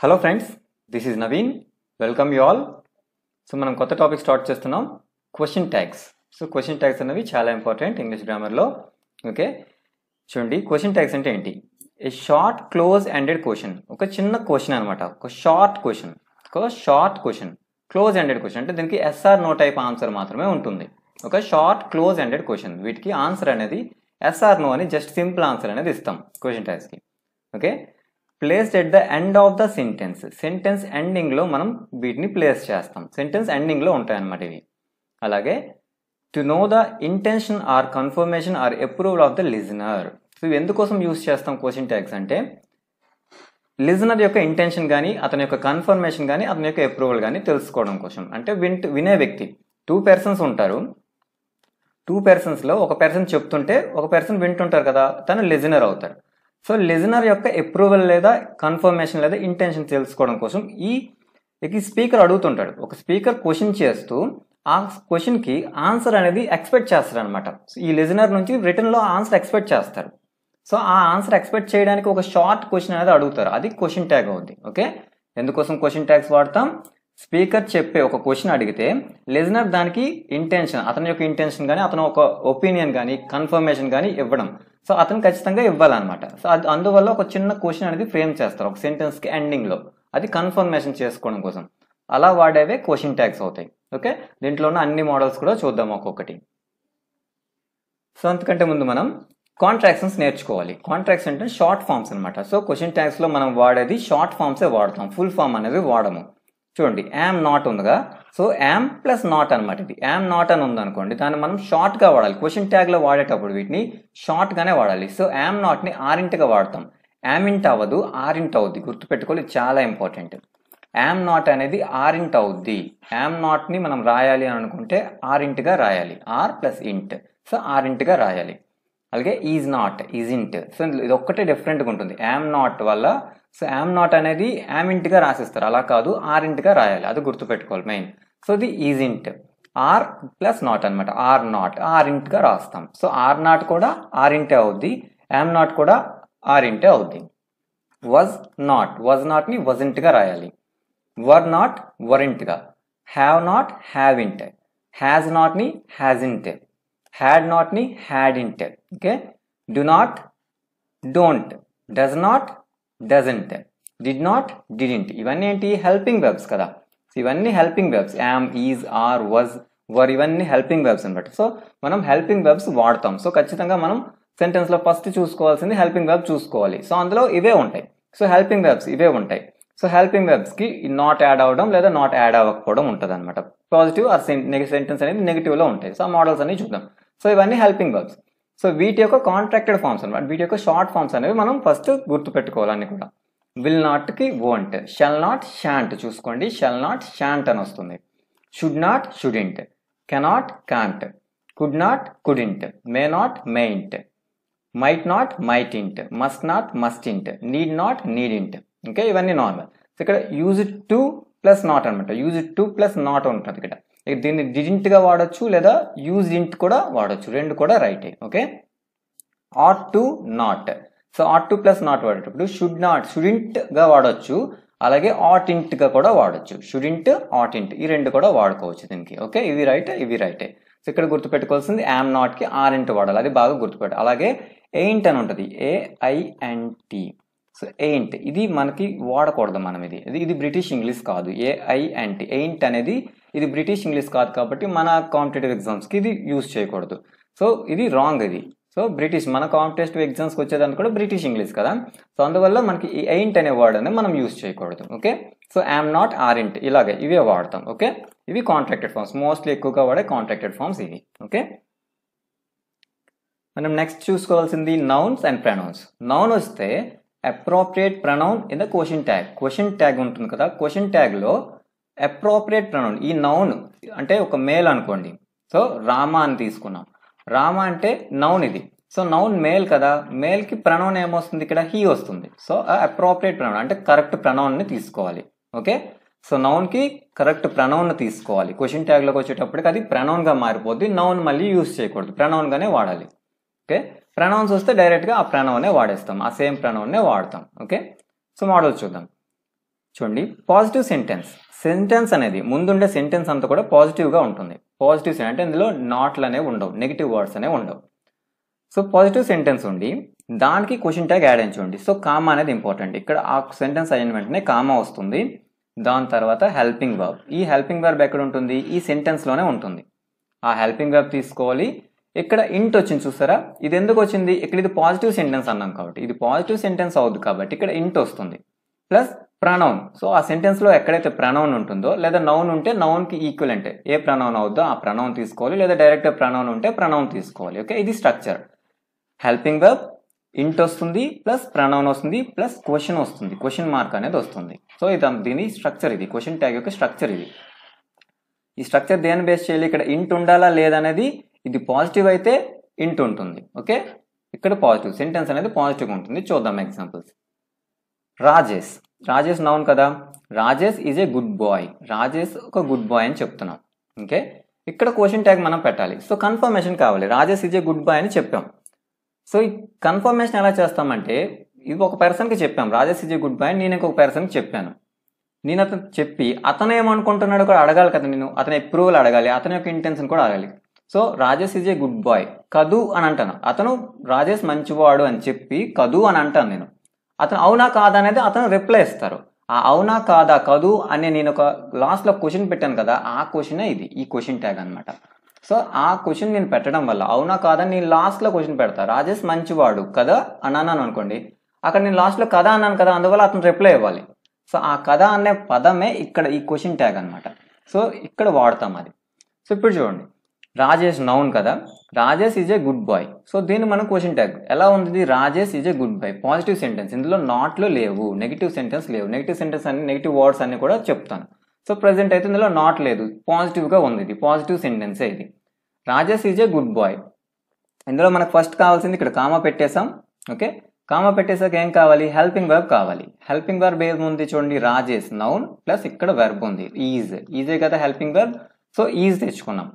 Hello friends, this is Naveen. Welcome you all. So మనం కొత్త topic start చేస్తున్నాం, question tags. So question tags అనేవి చాలా ఇంపార్టెంట్ ఇంగ్లీష్ గ్రామర్లో. ఓకే, చూడండి క్వశ్చన్ ట్యాగ్స్ అంటే ఏంటి? ఏ షార్ట్ క్లోజ్ ఎండెడ్ క్వశ్చన్, ఒక చిన్న క్వశ్చన్ అనమాట, ఒక short question close ended question అంటే దీనికి ఎస్ఆర్ నో టైప్ ఆన్సర్ మాత్రమే ఉంటుంది. ఒక షార్ట్ క్లోజ్ ఎండెడ్ క్వశ్చన్, వీటికి ఆన్సర్ అనేది ఎస్ఆర్ నో అని జస్ట్ సింపుల్ ఆన్సర్ అనేది ఇస్తాం question ట్యాగ్స్కి. Okay, placed at the end of the sentence ఎండింగ్లో మనం వీటిని ప్లేస్ చేస్తాం. సెంటెన్స్ ఎండింగ్లో ఉంటాయన్నమాట ఇవి. అలాగే to know the intention or confirmation or approval of the listener. So ఇవి ఎందుకోసం యూస్ చేస్తాం క్వశ్చన్ ట్యాగ్స్ అంటే లిజనర్ యొక్క ఇంటెన్షన్ కానీ, అతని యొక్క కన్ఫర్మేషన్ కానీ, అతని యొక్క అప్రూవల్ కానీ తెలుసుకోవడం కోసం. అంటే వినే వ్యక్తి, 2 persons ఉంటారు. 2 personsలో ఒక పర్సన్ చెప్తుంటే ఒక పర్సన్ వింటుంటారు కదా, తను లిజనర్ అవుతారు. సో లిజనర్ యొక్క అప్రూవల్ లేదా కన్ఫర్మేషన్ లేదా ఇంటెన్షన్ తెలుసుకోవడం కోసం ఈ స్పీకర్ అడుగుతుంటాడు. ఒక స్పీకర్ క్వశ్చన్ చేస్తూ ఆ క్వశ్చన్కి ఆన్సర్ అనేది ఎక్స్పెక్ట్ చేస్తారు అనమాట. ఈ లిజనర్ నుంచి రిటర్న్లో ఆన్సర్ ఎక్స్పెక్ట్ చేస్తారు. సో ఆ ఆన్సర్ ఎక్స్పెక్ట్ చేయడానికి ఒక షార్ట్ క్వశ్చన్ అనేది అడుగుతారు, అది క్వశ్చన్ ట్యాగ్ అవుద్ది. ఓకే, ఎందుకోసం క్వశ్చన్ ట్యాగ్స్ వాడతాం? స్పీకర్ చెప్పే ఒక క్వశ్చన్ అడిగితే లిజనర్ దానికి ఇంటెన్షన్, అతని యొక్క ఇంటెన్షన్ కానీ, అతను ఒక ఒపీనియన్ కానీ, కన్ఫర్మేషన్ కానీ ఇవ్వడం. సో అతను ఖచ్చితంగా ఇవ్వాలన్నమాట. సో అందువల్ల ఒక చిన్న క్వశ్చన్ అనేది ఫ్రేమ్ చేస్తారు ఒక సెంటెన్స్కి ఎండింగ్లో, అది కన్ఫర్మేషన్ చేసుకోవడం కోసం. అలా వాడేవే క్వశ్చన్ ట్యాగ్స్ అవుతాయి. ఓకే, దీంట్లో ఉన్న అన్ని మోడల్స్ కూడా చూద్దాం ఒక్కొక్కటి. సో అంతకంటే ముందు మనం కాంట్రాక్షన్స్ నేర్చుకోవాలి. కాంట్రాక్షన్ అంటే షార్ట్ ఫామ్స్ అనమాట. సో క్వశ్చన్ ట్యాగ్స్లో మనం వాడేది షార్ట్ ఫామ్సే వాడతాం, ఫుల్ ఫామ్ అనేది వాడము. చూడండి, యామ్ నాట్ ఉందిగా, సో యామ్ ప్లస్ నాట్ అనమాట. ఇది యామ్ నాట్ అని ఉందనుకోండి, దాన్ని మనం షార్ట్గా వాడాలి. క్వశ్చన్ ట్యాగ్లో వాడేటప్పుడు వీటిని షార్ట్గానే వాడాలి. సో యామ్ నాట్ని ఆరింట్గా వాడతాం. యామింట్ అవ్వదు, ఆరింట్ అవుద్ది, గుర్తుపెట్టుకోవాలి, చాలా ఇంపార్టెంట్. యామ్ నాట్ అనేది ఆరింట్ అవుద్ది. యామ్ నాట్ని మనం రాయాలి అని అనుకుంటే ఆరింట్గా రాయాలి, ఆర్ ప్లస్ ఇంట్. సో ఆరింట్గా రాయాలి. అలాగే ఈజ్ నాట్, ఈజింట్. సో ఇది ఒక్కటే డిఫరెంట్గా ఉంటుంది యామ్ నాట్ వల్ల. సో యామ్ నాట్ అనేది యామింట్గా రాసిస్తారు, అలా కాదు, ఆరింట్గా రాయాలి, అది గుర్తుపెట్టుకోవాలి మెయిన్. సో ఇది ఈజింట్, ఆర్ ప్లస్ నాట్ అనమాట, ఆర్ నాట్ ఆరింట్గా రాస్తాం. సో ఆర్ నాట్ కూడా ఆరింటే అవుద్ది, యామ్ నాట్ కూడా ఆరింటే అవుద్ది. వాజ్ నాట్ని వజంట్గా రాయాలి. వర్ నాట్ వరింట్గా, హ్యావ్ నాట్ హ్యావింట్, హ్యాజ్ నాట్ని హ్యాజింట్, హ్యాడ్ నాట్ని hadn't. Okay, do not don't, does not doesn't, did not didn't. ఇవన్నీ ఏంటి? హెల్పింగ్ వెర్బ్స్ కదా. ఇవన్నీ helping verbs. Am, is, are, was, were, ఇవన్నీ హెల్పింగ్ వెర్బ్స్ అనమాట. సో మనం హెల్పింగ్ వెర్బ్స్ వాడతాం. సో ఖచ్చితంగా మనం సెంటెన్స్లో ఫస్ట్ చూసుకోవాల్సింది హెల్పింగ్ వెర్బ్ చూసుకోవాలి. సో అందులో ఇవే ఉంటాయి. సో హెల్పింగ్ వెర్బ్స్ ఇవే ఉంటాయి. సో హెల్పింగ్ వెర్బ్స్కి నాట్ యాడ్ అవ్వడం లేదా నాట్ యాడ్ అవ్వకపోవడం ఉంటుంది అనమాట. పాజిటివ్ ఆర్ సెంటెన్స్ అనేది నెగిటివ్లో ఉంటాయి. సో ఆ మోడల్స్ అన్ని చూద్దాం. సో ఇవన్నీ హెల్పింగ్ వెర్బ్స్. సో వీటి యొక్క కాంట్రాక్టెడ్ ఫామ్స్ అనమాట. వీటి యొక్క షార్ట్ ఫామ్స్ అనేవి మనం ఫస్ట్ గుర్తుపెట్టుకోవాలన్నీ కూడా. విల్ నాట్కి వోంట్, షల్ నాట్ షాంట్, చూసుకోండి, షల్ నాట్ షాంట్ అని వస్తుంది. Should not shouldn't, cannot can't, could not couldn't, may not mayn't, might not mightn't, must not mustn't, need not needn't. Okay, ఇవన్నీ normal. So ఇక్కడ use it to plus not అనమాట. Use it to plus not ఉంటుంది ఇక్కడ. దీన్ని డిడింట్గా వాడచ్చు లేదా use ఇంట్ కూడా వాడచ్చు, రెండు కూడా రైటే. Okay, ought to not. So ought to plus not వాడేటప్పుడు షుడ్ నాట్ షుడింట్గా వాడచ్చు, అలాగే ఆట్ ఇంట్గా కూడా వాడచ్చు. షుడింట్, ఆట్ ఇంట్, ఈ రెండు కూడా వాడుకోవచ్చు దీనికి. ఓకే, ఇవి రైటే, ఇవి రైటే. సో ఇక్కడ గుర్తుపెట్టుకోవాల్సింది యామ్ నాట్కి ఆర్ ఇంట్ వాడాలి, అది బాగా గుర్తుపెట్టాలి. అలాగే ఎయింట్ అని ఉంటుంది, ఏఐఎన్టీ. సో ఎయింట్ ఇది మనకి వాడకూడదు మనం, ఇది బ్రిటిష్ ఇంగ్లీష్ కాదు. ఏఐఎన్టీ, ఎయింట్ అనేది ఇది బ్రిటిష్ ఇంగ్లీష్ కాదు కాబట్టి మన కాంపిటేటివ్ ఎగ్జామ్స్కి ఇది యూజ్ చేయకూడదు. సో ఇది రాంగ్ ఇది. సో బ్రిటిష్, మన కాంపిటేటివ్ ఎగ్జామ్స్కి వచ్చేదానికి కూడా బ్రిటిష్ ఇంగ్లీష్ కదా. సో అందువల్ల మనకి ఈ ఎయింట్ అనే వర్డ్ అనేది మనం యూజ్ చేయకూడదు. ఓకే, సో యామ్ నాట్, ఆరింట్, ఇలాగే ఇవే వాడతాం. ఓకే, ఇవి కాంట్రాక్టెడ్ ఫామ్స్, మోస్ట్లీ ఎక్కువగా వాడే కాంట్రాక్టెడ్ ఫామ్స్ ఇవి. ఓకే, మనం నెక్స్ట్ చూసుకోవాల్సింది నౌన్స్ అండ్ ప్రొనౌన్స్. నౌన్ వస్తే appropriate pronoun in the question tag. Question tag ఉంటుంది కదా, క్వశ్చన్ ట్యాగ్లో అప్రోప్రియేట్ ప్రొనౌన్, ఈ నౌన్ అంటే ఒక మేల్ అనుకోండి. సో రామ అని తీసుకున్నాం, రామ అంటే నౌన్ ఇది. సో నౌన్ మేల్ కదా, మేల్కి ప్రొనౌన్ ఏమొస్తుంది ఇక్కడ? హీ వస్తుంది. సో అప్రోప్రియేట్ ప్రొనౌన్ అంటే కరెక్ట్ ప్రొనౌన్ని తీసుకోవాలి. ఓకే, సో నౌన్కి కరెక్ట్ ప్రొనౌన్ తీసుకోవాలి. క్వశ్చన్ ట్యాగ్లోకి వచ్చేటప్పటికి అది ప్రొనౌన్గా మారిపోద్ది, నౌన్ మళ్ళీ యూజ్ చేయకూడదు, ప్రొనౌన్గానే వాడాలి. ఓకే, ప్రొనౌన్స్ వస్తే డైరెక్ట్గా ఆ ప్రొనౌన్నే వాడేస్తాం, ఆ సేమ్ ప్రొనౌన్నే వాడతాం. ఓకే, సో మోడల్స్ చూద్దాం. చూడండి పాజిటివ్ సెంటెన్స్ అనేది ముందుండే సెంటెన్స్ అంతా కూడా పాజిటివ్గా ఉంటుంది. పాజిటివ్ అంటే ఇందులో నాట్లు అనేవి ఉండవు, నెగిటివ్ వర్డ్స్ అనేవి ఉండవు. సో పాజిటివ్ సెంటెన్స్ ఉండి దానికి క్వశ్చన్ ట్యాగ్ యాడ్ అయ్యి చూడండి. సో కామా అనేది ఇంపార్టెంట్. ఇక్కడ ఆ సెంటెన్స్ అయిన వెంటనే కామా వస్తుంది. దాని తర్వాత హెల్పింగ్ వర్బ్. ఈ హెల్పింగ్ వర్బ్ ఎక్కడ ఉంటుంది? ఈ సెంటెన్స్లోనే ఉంటుంది. ఆ హెల్పింగ్ వర్బ్ తీసుకోవాలి. ఇక్కడ ఇంట్ వచ్చింది చూసారా, ఇది ఎందుకు వచ్చింది? ఇక్కడ ఇది పాజిటివ్ సెంటెన్స్ అన్నాం కాబట్టి, ఇది పాజిటివ్ సెంటెన్స్ అవుద్ది కాబట్టి ఇక్కడ ఇంట్ వస్తుంది. Plus pronoun. సో ఆ సెంటెన్స్లో ఎక్కడైతే ప్రనౌన్ ఉంటుందో లేదా నౌన్ ఉంటే నౌన్కి ఈక్వలెంట్ ఏ ప్రనౌన్ అవుద్దో ఆ ప్రనౌన్ తీసుకోవాలి, లేదా డైరెక్ట్ ప్రనౌన్ ఉంటే ప్రనౌన్ తీసుకోవాలి. ఓకే, ఇది స్ట్రక్చర్. హెల్పింగ్ వర్బ్, ఇంట్ వస్తుంది, ప్లస్ ప్రనౌన్ వస్తుంది, ప్లస్ క్వశ్చన్ వస్తుంది, క్వశ్చన్ మార్క్ అనేది వస్తుంది. సో దీని స్ట్రక్చర్ ఇది, క్వశ్చన్ ట్యాగ్ యొక్క స్ట్రక్చర్ ఇది. ఈ స్ట్రక్చర్ దేని బేస్ చేయాలి? ఇక్కడ ఇంట్ ఉండాలా లేదనేది, ఇది పాజిటివ్ అయితే ఇంట్ ఉంటుంది. ఓకే, ఇక్కడ పాజిటివ్ సెంటెన్స్ అనేది పాజిటివ్గా ఉంటుంది. చూద్దాం ఎగ్జాంపుల్స్. రాజేష్ నౌన్ కదా, Rajesh is a good boy. Rajesh ఒక గుడ్ బాయ్ అని చెప్తున్నాం. ఓకే, ఇక్కడ క్వశ్చన్ ట్యాగ్ మనం పెట్టాలి. సో కన్ఫర్మేషన్ కావాలి. Rajesh is a good boy అని చెప్పాం. సో ఈ కన్ఫర్మేషన్ ఎలా చేస్తామంటే, ఇది ఒక పర్సన్కి చెప్పాం Rajesh is a good boy, నేను ఇంకొక పర్సన్కి చెప్పాను. నేను అతను చెప్పి అతను ఏమనుకుంటున్నాడు కూడా అడగాలి కదా, నేను అతని అప్రూవల్ అడగాలి, అతని యొక్క ఇంటెన్షన్ కూడా అడగాలి. So Rajesh is a good boy కదు అని అంటాను. అతను రాజేష్ మంచివాడు అని చెప్పి కదు అని అంటాను నేను. అతను అవునా కాదా అనేది అతను రిప్లై ఇస్తారు. ఆ అవునా కాదా కదు అని నేను ఒక లాస్ట్లో క్వశ్చన్ పెట్టాను కదా, ఆ క్వశ్చనే ఇది, ఈ క్వశ్చన్ ట్యాగ్ అనమాట. సో ఆ క్వశ్చన్ నేను పెట్టడం వల్ల అవునా కాదా నేను లాస్ట్లో క్వశ్చన్ పెడతా. రాజేష్ మంచివాడు కదా అని అన్నాను అనుకోండి, అక్కడ నేను లాస్ట్లో కదా అన్నాను కదా, అందువల్ల అతను రిప్లై ఇవ్వాలి. సో ఆ కదా అనే పదమే ఇక్కడ ఈ క్వశ్చన్ ట్యాగ్ అనమాట. సో ఇక్కడ వాడతాం అది. సో ఇప్పుడు చూడండి, రాజేష్ నౌన్ కదా, Rajesh is a good boy. So దీన్ని మనం క్వశ్చన్ ట్యాగ్ ఎలా ఉంది? Rajesh is a good boy, positive sentence, ఇందులో నాట్లు లేవు, నెగిటివ్ సెంటెన్స్ లేవు. నెగిటివ్ సెంటెన్స్ అన్ని నెగిటివ్ వర్డ్స్ అన్ని కూడా చెప్తాను. సో ప్రెసెంట్ అయితే ఇందులో నాట్ లేదు, పాజిటివ్గా ఉంది, ఇది పాజిటివ్ సెంటెన్సే ఇది. Rajesh is a good boy. ఇందులో మనకు ఫస్ట్ కావాల్సింది ఇక్కడ కామా పెట్టేసాం. ఓకే, కామా పెట్టేసాక ఏం కావాలి? హెల్పింగ్ వర్బ్ కావాలి. హెల్పింగ్ వర్బ్ ఏముంది చూడండి, రాజేష్ నౌన్ ప్లస్ ఇక్కడ వెర్బ్ ఉంది, ఈజే కదా హెల్పింగ్ వర్బ్. సో ఈజ్ తెచ్చుకున్నాం.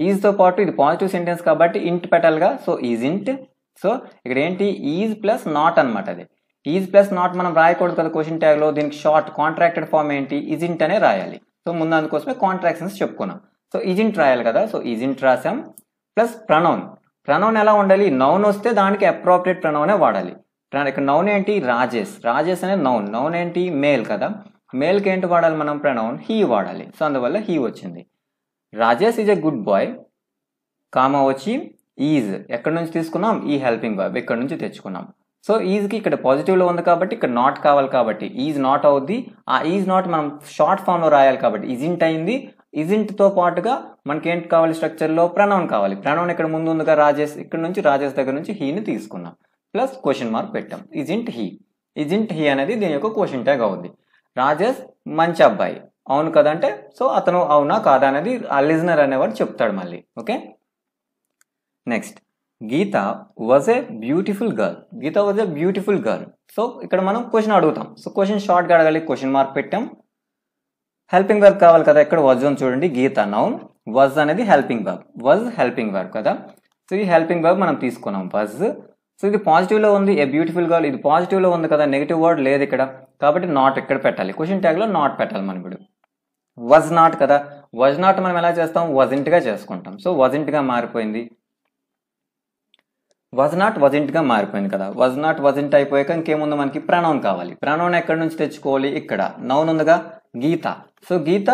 ఈజ్తో పాటు ఇది పాజిటివ్ సెంటెన్స్ కాబట్టి ఇంట్ పెట్టాలిగా. సో ఈజ్ ఇంట్. సో ఇక్కడ ఏంటి? ఈజ్ ప్లస్ నాట్ అనమాట. అది ఈజ్ ప్లస్ నాట్ మనం రాయకూడదు కదా క్వశ్చన్ ట్యాగ్లో. దీనికి షార్ట్ కాంట్రాక్టెడ్ ఫామ్ ఏంటి? ఈజ్ ఇంట్ అనే రాయాలి. సో ముందు అందుకోసమే కాంట్రాక్షన్స్ చెప్పుకున్నాం. సో ఈజ్ ఇంట్ రాయాలి కదా. సో ఈజ్ ఇంట్ రాసాం. ప్లస్ ప్రనౌన్ ఎలా ఉండాలి? నౌన్ వస్తే దానికి అప్రోప్రియేట్ ప్రనౌనే వాడాలి. ఇక్కడ నౌన్ ఏంటి? రాజేష్ అనే నౌన్ ఏంటి? మేల్ కదా, మేల్కి ఏంటి వాడాలి మనం? ప్రనౌన్ హీ వాడాలి. సో అందువల్ల హీ వచ్చింది. Rajesh is a good boy, comma వచ్చి ఈజ్ ఎక్కడి నుంచి తీసుకున్నాం? ఈ హెల్పింగ్ వర్బ్ ఇక్కడ నుంచి తెచ్చుకున్నాం. సో ఈజ్కి ఇక్కడ పాజిటివ్లో ఉంది కాబట్టి ఇక్కడ నాట్ కావాలి కాబట్టి ఈజ్ నాట్ అవుద్ది. ఆ ఈజ్ నాట్ మనం షార్ట్ ఫామ్లో రాయాలి కాబట్టి ఇజింట్ అయింది. ఇజింట్తో పాటుగా మనకి ఏంటి కావాలి? స్ట్రక్చర్లో ప్రనౌన్ కావాలి. ప్రనౌన్ ఇక్కడ ముందు ఉందిగా రాజేష్, ఇక్కడ నుంచి రాజేష్ దగ్గర నుంచి హీని తీసుకున్నాం. ప్లస్ క్వశ్చన్ మార్క్ పెట్టాం. ఇజింట్ హీ అనేది దీని యొక్క క్వశ్చన్ ట్యాగ్ అవుద్ది. రాజేష్ మంచి అబ్బాయి, అవును కదా అంటే సో అతను అవునా కాదా అనేది ఆ లిజనర్ అనేవాడు చెప్తాడు మళ్ళీ. Okay, next Geeta was a beautiful girl. So ఇక్కడ మనం క్వశ్చన్ అడుగుతాం. సో క్వశ్చన్ షార్ట్గా అడగాలి, క్వశ్చన్ మార్క్ పెట్టాం. హెల్పింగ్ వర్బ్ కావాలి కదా, ఇక్కడ వాజ్ అని చూడండి. గీత నౌన్, వాజ్ అనేది హెల్పింగ్ వర్బ్ కదా. సో ఈ హెల్పింగ్ వర్బ్ మనం తీసుకున్నాం వాజ్. సో ఇది పాజిటివ్లో ఉంది, ఏ బ్యూటిఫుల్ గర్ల్, ఇది పాజిటివ్లో ఉంది కదా, నెగిటివ్ వర్డ్ లేదు ఇక్కడ కాబట్టి నాట్ ఇక్కడ పెట్టాలి. క్వశ్చన్ ట్యాగ్లో నాట్ పెట్టాలి మనం ఇప్పుడు. వాజ్ నాట్ కదా, వాజ్ నాట్ మనం ఎలా చేస్తాం? వజంట్గా చేసుకుంటాం. సో వజంట్గా మారిపోయింది. వాజ్ నాట్ మారిపోయింది కదా. వాజ్ నాట్ వజంట్ అయిపోయాక ఇంకేముంది మనకి? ప్రనౌన్ కావాలి. ప్రనౌన్ ఎక్కడి నుంచి తెచ్చుకోవాలి? ఇక్కడ నౌన్ ఉందిగా గీత. సో గీత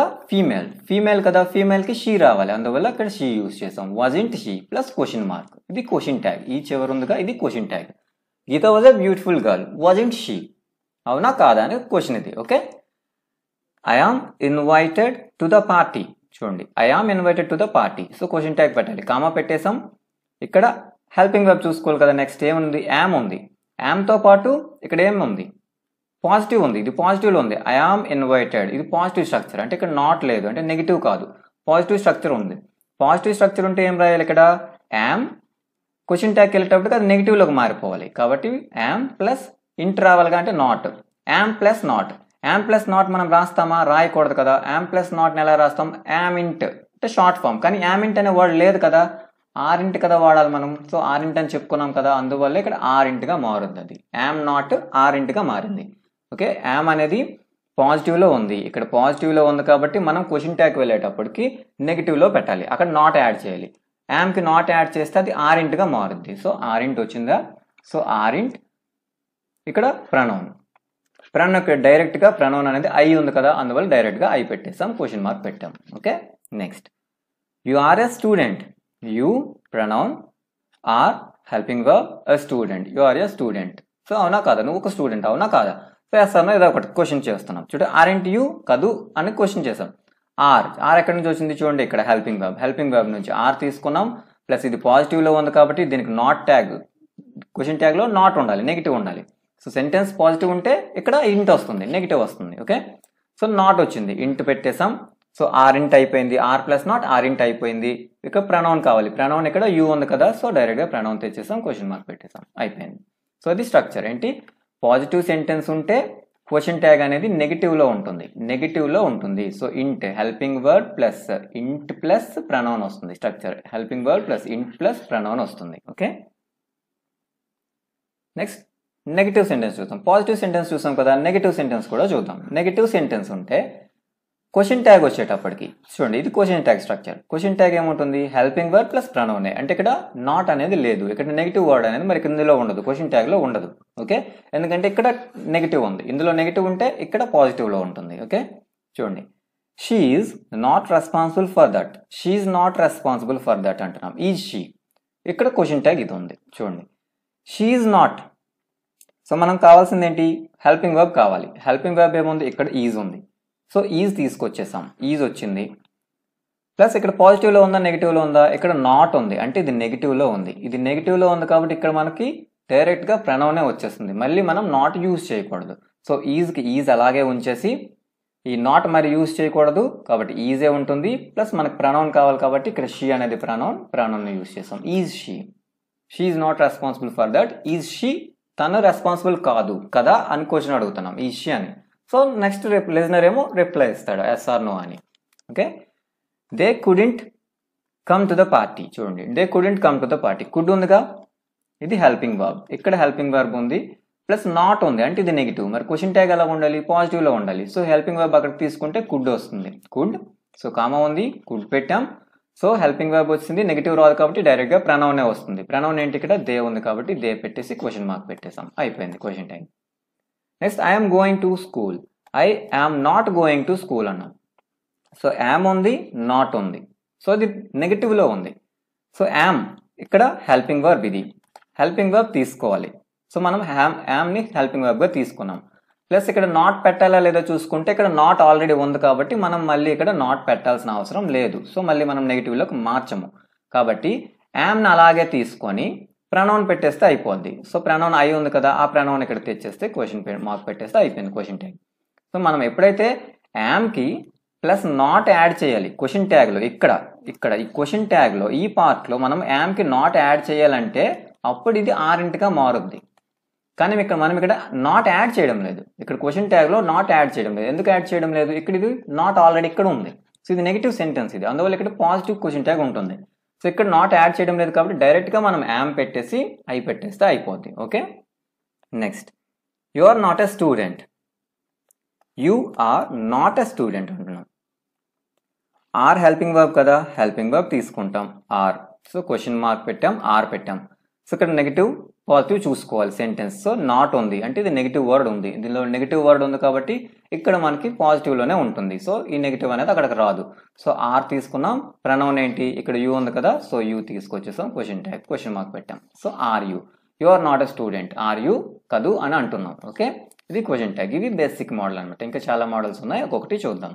ఫీమేల్ కదా, ఫీమేల్కి షీ రావాలి, అందువల్ల ఇక్కడ షీ యూజ్ చేసాం. Wasn't she plus question mark, ఇది క్వశ్చన్ ట్యాగ్. ఈ చివరి ఉందిగా ఇది question tag. Geeta was a beautiful girl, wasn't she, అవునా కాదా అని క్వశ్చన్ ఇది. Okay, I am invited to the party. చూడండి, I am invited to the party. So question tag పెట్టాలి, కామా పెట్టేసాం. ఇక్కడ హెల్పింగ్ వర్బ్ చూసుకోవాలి కదా. నెక్స్ట్ ఏముంది? యామ్ ఉంది. యామ్తో పాటు ఇక్కడ ఏముంది? పాజిటివ్ ఉంది, ఇది పాజిటివ్లో ఉంది. ఐ ఆమ్ ఇన్వైటెడ్, ఇది పాజిటివ్ స్ట్రక్చర్ అంటే ఇక్కడ నాట్ లేదు, అంటే నెగిటివ్ కాదు, పాజిటివ్ స్ట్రక్చర్ ఉంది. పాజిటివ్ స్ట్రక్చర్ ఉంటే ఏం రాయాలి? ఇక్కడ యామ్. క్వశ్చన్ ట్యాగ్కి వెళ్ళేటప్పటికి అది నెగిటివ్లోకి మారిపోవాలి కాబట్టి యామ్ ప్లస్ ఇంట్ రావాలి అంటే నాట్. యామ్ ప్లస్ నాట్ మనం రాస్తామా? రాయకూడదు కదా. యామ్ ప్లస్ నాట్ని ఎలా రాస్తాం? యామ్ ఇంట్ అంటే షార్ట్ ఫామ్, కానీ యామ్ ఇంట్ అనే వర్డ్ లేదు కదా, ఆరింట్ కదా వాడాలి మనం. సో ఆరింట్ అని చెప్పుకున్నాం కదా, అందువల్ల ఇక్కడ ఆరింట్గా మారుద్ది. అది యామ్ నాట్ ఆరింట్గా మారింది. ఓకే, యామ్ అనేది పాజిటివ్లో ఉంది, ఇక్కడ పాజిటివ్లో ఉంది కాబట్టి మనం క్వశ్చన్ ట్యాగ్ వెళ్ళేటప్పటికి నెగిటివ్లో పెట్టాలి, అక్కడ నాట్ యాడ్ చేయాలి. యామ్కి నాట్ యాడ్ చేస్తే అది ఆరింట్గా మారుద్ది. సో ఆరింట్ వచ్చిందా? సో ఆరింట్ ఇక్కడ ప్రనౌన్. డైరెక్ట్గా ప్రనౌన్ అనేది ఐ ఉంది కదా, అందువల్ల డైరెక్ట్గా ఐ పెట్టేసాం, క్వశ్చన్ మార్క్ పెట్టాం. Okay, next you are a student. You pronoun, are helping verb, a student. You are a student. So అవునా కాదా, నువ్వు ఒక స్టూడెంట్ అవునా కాదా? సో ఎస్ అన్న ఏదో ఒకటి క్వశ్చన్ చేస్తున్నాం. చూడండి, ఆర్ఎంట్ యూ కదు అని క్వశ్చన్ చేసాం. ఆర్ ఎక్కడి నుంచి వచ్చింది చూడండి, ఇక్కడ హెల్పింగ్ వర్బ్ నుంచి ఆర్ తీసుకున్నాం. ప్లస్ ఇది పాజిటివ్లో ఉంది కాబట్టి దీనికి నాట్ ట్యాగ్, క్వశ్చన్ ట్యాగ్లో నాట్ ఉండాలి, నెగిటివ్ ఉండాలి. సో సెంటెన్స్ పాజిటివ్ ఉంటే ఇక్కడ ఇంట్ వస్తుంది, నెగిటివ్ వస్తుంది. ఓకే, సో నాట్ వచ్చింది, ఇంట్ పెట్టేసాం. సో ఆర్ ఇంట్ అయిపోయింది, ఆర్ ప్లస్ నాట్ ఆర్ ఇంట్ అయిపోయింది. ఇక్కడ ప్రనౌన్ కావాలి, ప్రనౌన్ ఇక్కడ యూ ఉంది కదా, సో డైరెక్ట్గా ప్రనౌన్ తెచ్చేసాం, క్వశ్చన్ మార్క్ పెట్టేసాం, అయిపోయింది. సో అది స్ట్రక్చర్. ఏంటి, పాజిటివ్ సెంటెన్స్ ఉంటే క్వశ్చన్ ట్యాగ్ అనేది నెగిటివ్లో ఉంటుంది. సో ఇంట్ హెల్పింగ్ వర్డ్ ప్లస్ ఇంట్ ప్లస్ ప్రనౌన్ వస్తుంది, స్ట్రక్చర్ హెల్పింగ్ వర్డ్ ప్లస్ ఇంట్ ప్లస్ ప్రనౌన్ వస్తుంది. ఓకే, నెక్స్ట్ నెగిటివ్ సెంటెన్స్ చూద్దాం. పాజిటివ్ సెంటెన్స్ చూసాం కదా, నెగిటివ్ సెంటెన్స్ కూడా చూద్దాం. నెగిటివ్ సెంటెన్స్ ఉంటే క్వశ్చన్ ట్యాగ్ వచ్చేటప్పటికి చూడండి, ఇది question tag structure. Question tag ఏముంటుంది, హెల్పింగ్ వర్డ్ ప్లస్ ప్రనౌనే. అంటే ఇక్కడ నాట్ అనేది లేదు, ఇక్కడ నెగిటివ్ వర్డ్ అనేది మరి ఇందులో ఉండదు, క్వశ్చన్ ట్యాగ్లో ఉండదు. ఓకే, ఎందుకంటే ఇక్కడ నెగిటివ్ ఉంది, ఇందులో నెగిటివ్ ఉంటే ఇక్కడ పాజిటివ్లో ఉంటుంది. ఓకే, చూడండి, she is not responsible for that. She is not responsible for that అంటున్నాం. ఈజ్ షీ, ఇక్కడ క్వశ్చన్ ట్యాగ్ ఇది ఉంది. చూడండి, షీ ఈజ్ నాట్. సో మనం కావాల్సింది ఏంటి, హెల్పింగ్ వర్బ్ కావాలి. హెల్పింగ్ వర్బ్ ఏముంది, ఇక్కడ ఈజ్ ఉంది. సో ఈజ్ తీసుకొచ్చేసాం, ఈజ్ వచ్చింది. ప్లస్ ఇక్కడ పాజిటివ్లో ఉందా నెగిటివ్లో ఉందా, ఇక్కడ నాట్ ఉంది, అంటే ఇది నెగిటివ్లో ఉంది. ఇది నెగిటివ్లో ఉంది కాబట్టి ఇక్కడ మనకి డైరెక్ట్గా ప్రనౌనే వచ్చేస్తుంది, మళ్ళీ మనం నాట్ యూజ్ చేయకూడదు. సో ఈజ్కి ఈజ్ అలాగే ఉంచేసి ఈ నాట్ మరి యూజ్ చేయకూడదు కాబట్టి ఈజే ఉంటుంది. ప్లస్ మనకు ప్రనౌన్ కావాలి కాబట్టి ఇక్కడ షీ అనేది ప్రనౌన్ని యూజ్ చేసాం. Is she, she is not responsible for that. Is she, తను రెస్పాన్సిబుల్ కాదు కదా అని క్వశ్చన్ అడుగుతున్నాం, ఈజ్ షీ అని. సో నెక్స్ట్ లిజనర్ ఏమో రిప్లై ఇస్తాడు ఎస్ ఆర్ నో అని. Okay, they couldn't come to the party. చూడండి, they couldn't come to the party, could ఉందిగా, ఇది హెల్పింగ్ వర్బ్, ఇక్కడ హెల్పింగ్ వర్బ్ ఉంది, ప్లస్ నాట్ ఉంది, అంటే ఇది నెగిటివ్. మరి క్వశ్చన్ ట్యాగ్ ఎలా ఉండాలి, పాజిటివ్లో ఉండాలి. సో హెల్పింగ్ వర్బ్ అక్కడ తీసుకుంటే కుడ్ వస్తుంది, కుడ్. సో కామా ఉంది, కుడ్ పెట్టాం. సో హెల్పింగ్ వర్బ్ వచ్చింది, నెగిటివ్ రాదు కాబట్టి డైరెక్ట్గా ప్రనౌనే వస్తుంది. ప్రనౌన్ ఏంటి, ఇక్కడ దే ఉంది కాబట్టి దే పెట్టేసి క్వశ్చన్ మార్క్ పెట్టేసాం, అయిపోయింది question tag. Next I'm going to school. I am not going to school అన్నాం. సో యామ్ ఉంది, నాట్ ఉంది, సో ఇది నెగిటివ్లో ఉంది. సో యామ్ ఇక్కడ హెల్పింగ్ వర్బ్, ఇది హెల్పింగ్ వర్బ్ తీసుకోవాలి. సో మనం యామ్ని హెల్పింగ్ వర్బ్గా తీసుకున్నాం. ప్లస్ ఇక్కడ నాట్ పెట్టాలా లేదా చూసుకుంటే ఇక్కడ నాట్ ఆల్రెడీ ఉంది కాబట్టి మనం మళ్ళీ ఇక్కడ నాట్ పెట్టాల్సిన అవసరం లేదు. సో మళ్ళీ మనం నెగిటివ్లోకి మార్చము కాబట్టి యామ్ని అలాగే తీసుకొని ప్రనౌన్ పెట్టేస్తే అయిపోద్ది. సో ప్రనౌన్ ఐ ఉంది కదా, ఆ ప్రనౌన్ ఇక్కడ తెచ్చేస్తే క్వశ్చన్ మార్క్ పెట్టేస్తే అయిపోయింది క్వశ్చన్ ట్యాగ్. సో మనం ఎప్పుడైతే యామ్కి ప్లస్ నాట్ యాడ్ చేయాలి క్వశ్చన్ ట్యాగ్లో, ఇక్కడ ఈ క్వశ్చన్ ట్యాగ్లో ఈ పార్ట్లో మనం యామ్కి నాట్ యాడ్ చేయాలంటే అప్పుడు ఇది ఆరింటిగా మారుద్ది. కానీ మనం ఇక్కడ నాట్ యాడ్ చేయడం లేదు, ఇక్కడ క్వశ్చన్ ట్యాగ్లో నాట్ యాడ్ చేయడం లేదు. ఎందుకు యాడ్ చేయడం లేదు, ఇక్కడ ఇది నాట్ ఆల్రెడీ ఇక్కడ ఉంది. సో ఇది నెగిటివ్ సెంటెన్స్ ఇది, అందువల్ల ఇక్కడ పాజిటివ్ క్వశ్చన్ ట్యాగ్ ఉంటుంది. సో ఇక్కడ నాట్ యాడ్ చేయడం లేదు కాబట్టి డైరెక్ట్గా మనం యామ్ పెట్టేసి ఐ పెట్టేస్తే అయిపోద్ది. Okay, next you are not a student. You are not a student అంటున్నాం. ఆర్ హెల్పింగ్ వర్బ్ కదా, హెల్పింగ్ వర్బ్ తీసుకుంటాం ఆర్. సో క్వశ్చన్ మార్క్ పెట్టాం, ఆర్ పెట్టాం. సో ఇక్కడ నెగిటివ్ పాజిటివ్ చూసుకోవాలి సెంటెన్స్. సో నాట్ ఉంది అంటే ఇది నెగిటివ్ వర్డ్ ఉంది, దీనిలో నెగిటివ్ వర్డ్ ఉంది కాబట్టి ఇక్కడ మనకి పాజిటివ్లోనే ఉంటుంది. సో ఈ నెగిటివ్ అనేది అక్కడికి రాదు. సో ఆర్ తీసుకున్నాం, ప్రనౌన్ ఏంటి, ఇక్కడ యూ ఉంది కదా, సో యూ తీసుకొచ్చేసాం, క్వశ్చన్ ట్యాగ్ క్వశ్చన్ మార్క్ పెట్టాం. So are you, you are not a student, are you కదు అని అంటున్నాం. ఓకే, ఇది క్వశ్చన్ ట్యాగ్. ఇవి బేసిక్ మోడల్ అనమాట. ఇంకా చాలా మోడల్స్ ఉన్నాయి, ఒక్కొక్కటి చూద్దాం.